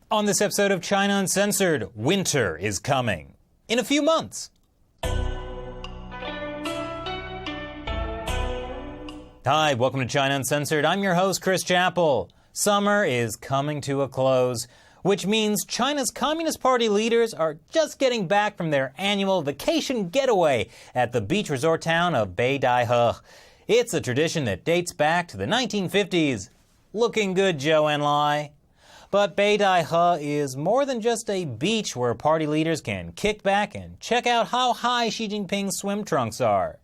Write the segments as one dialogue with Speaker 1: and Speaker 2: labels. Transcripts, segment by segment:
Speaker 1: On this episode of China Uncensored, winter is coming. In a few months. Hi, welcome to China Uncensored. I'm your host, Chris Chappell. Summer is coming to a close, which means China's Communist Party leaders are just getting back from their annual vacation getaway at the beach resort town of Beidaihe. It's a tradition that dates back to the 1950s. Looking good, Zhou Enlai. But Beidaihe is more than just a beach where party leaders can kick back and check out how high Xi Jinping's swim trunks are.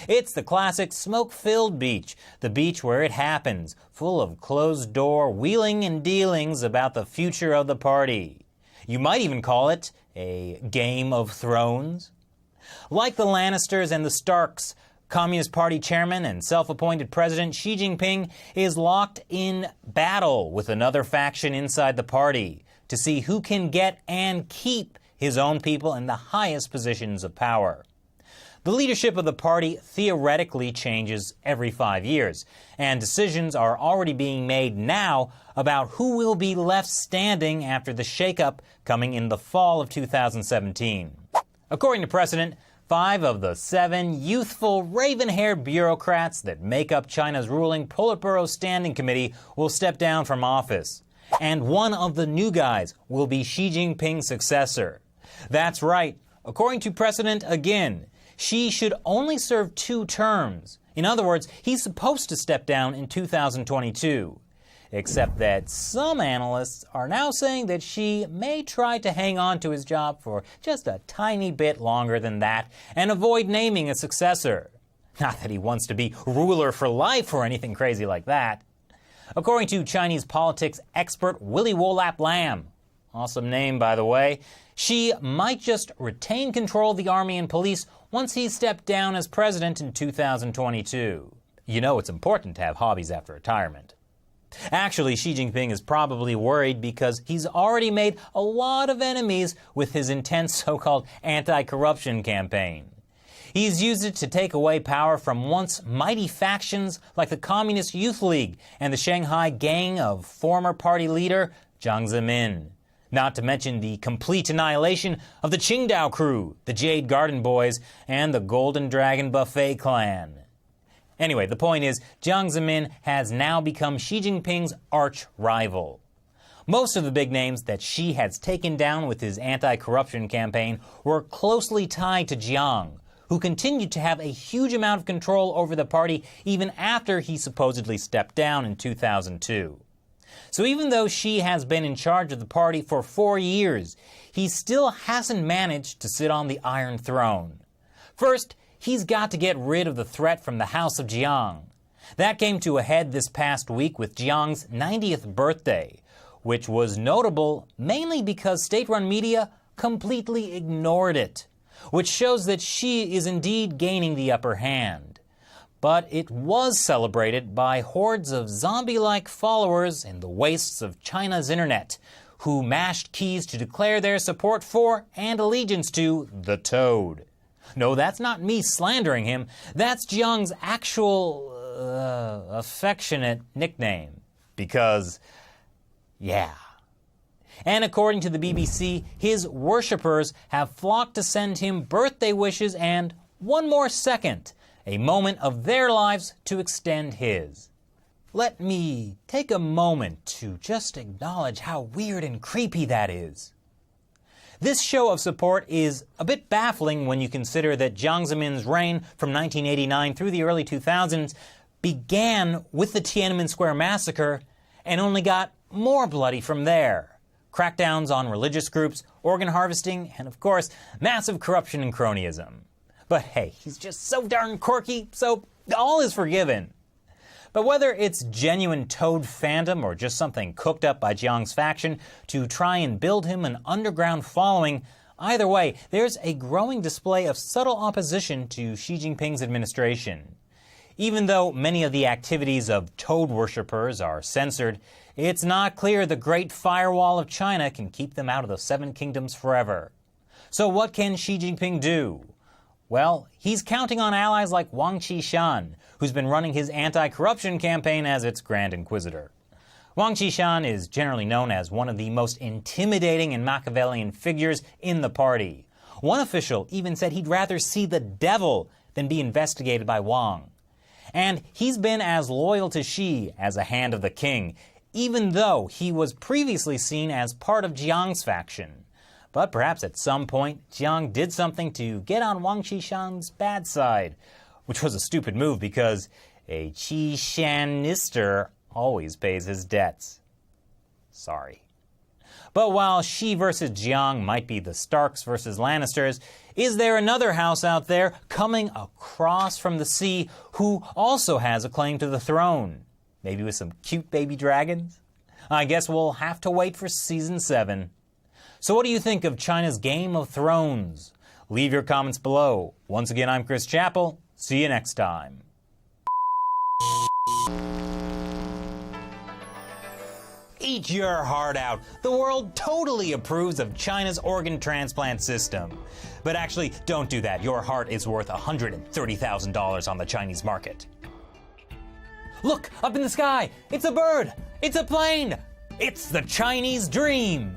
Speaker 1: It's the classic smoke-filled beach, the beach where it happens, full of closed-door wheeling and dealings about the future of the party. You might even call it a Game of Thrones. Like the Lannisters and the Starks, Communist Party chairman and self-appointed President Xi Jinping is locked in battle with another faction inside the party to see who can get and keep his own people in the highest positions of power. The leadership of the party theoretically changes every 5 years, and decisions are already being made now about who will be left standing after the shakeup coming in the fall of 2017. According to precedent, 5 of the 7 youthful, raven-haired bureaucrats that make up China's ruling Politburo Standing Committee will step down from office. And one of the new guys will be Xi Jinping's successor. That's right. According to precedent again, Xi should only serve 2 terms. In other words, he's supposed to step down in 2022. Except that some analysts are now saying that Xi may try to hang on to his job for just a tiny bit longer than that and avoid naming a successor. Not that he wants to be ruler for life or anything crazy like that. According to Chinese politics expert Willy Wolap Lam, awesome name by the way, Xi might just retain control of the army and police once he stepped down as president in 2022. You know it's important to have hobbies after retirement. Actually, Xi Jinping is probably worried because he's already made a lot of enemies with his intense so-called anti-corruption campaign. He's used it to take away power from once mighty factions like the Communist Youth League and the Shanghai gang of former party leader Jiang Zemin. Not to mention the complete annihilation of the Qingdao crew, the Jade Garden Boys, and the Golden Dragon Buffet clan. Anyway, the point is, Jiang Zemin has now become Xi Jinping's arch-rival. Most of the big names that Xi has taken down with his anti-corruption campaign were closely tied to Jiang, who continued to have a huge amount of control over the party even after he supposedly stepped down in 2002. So even though Xi has been in charge of the party for 4 years, he still hasn't managed to sit on the Iron Throne. First, he's got to get rid of the threat from the House of Jiang. That came to a head this past week with Jiang's 90th birthday, which was notable mainly because state-run media completely ignored it, which shows that Xi is indeed gaining the upper hand. But it was celebrated by hordes of zombie-like followers in the wastes of China's internet, who mashed keys to declare their support for and allegiance to the Toad. No, that's not me slandering him. That's Jiang's actual, affectionate nickname. Because, yeah. And according to the BBC, his worshippers have flocked to send him birthday wishes and one more second, a moment of their lives to extend his. Let me take a moment to just acknowledge how weird and creepy that is. This show of support is a bit baffling when you consider that Jiang Zemin's reign from 1989 through the early 2000s began with the Tiananmen Square massacre and only got more bloody from there. Crackdowns on religious groups, organ harvesting, and of course, massive corruption and cronyism. But hey, he's just so darn quirky, so all is forgiven. But whether it's genuine Toad fandom or just something cooked up by Jiang's faction to try and build him an underground following, either way, there's a growing display of subtle opposition to Xi Jinping's administration. Even though many of the activities of Toad worshippers are censored, it's not clear the Great Firewall of China can keep them out of the 7 kingdoms forever. So what can Xi Jinping do? Well, he's counting on allies like Wang Qishan, who's been running his anti-corruption campaign as its Grand Inquisitor. Wang Qishan is generally known as one of the most intimidating and Machiavellian figures in the party. One official even said he'd rather see the devil than be investigated by Wang. And he's been as loyal to Xi as a hand of the king, even though he was previously seen as part of Jiang's faction. But perhaps at some point, Jiang did something to get on Wang Qishan's bad side, which was a stupid move because a Qishanister always pays his debts. Sorry. But while Xi versus Jiang might be the Starks versus Lannisters, is there another house out there coming across from the sea who also has a claim to the throne? Maybe with some cute baby dragons? I guess we'll have to wait for season 7. So what do you think of China's Game of Thrones? Leave your comments below. Once again, I'm Chris Chappell. See you next time. Eat your heart out. The world totally approves of China's organ transplant system. But actually, don't do that. Your heart is worth $130,000 on the Chinese market. Look, up in the sky. It's a bird. It's a plane. It's the Chinese dream.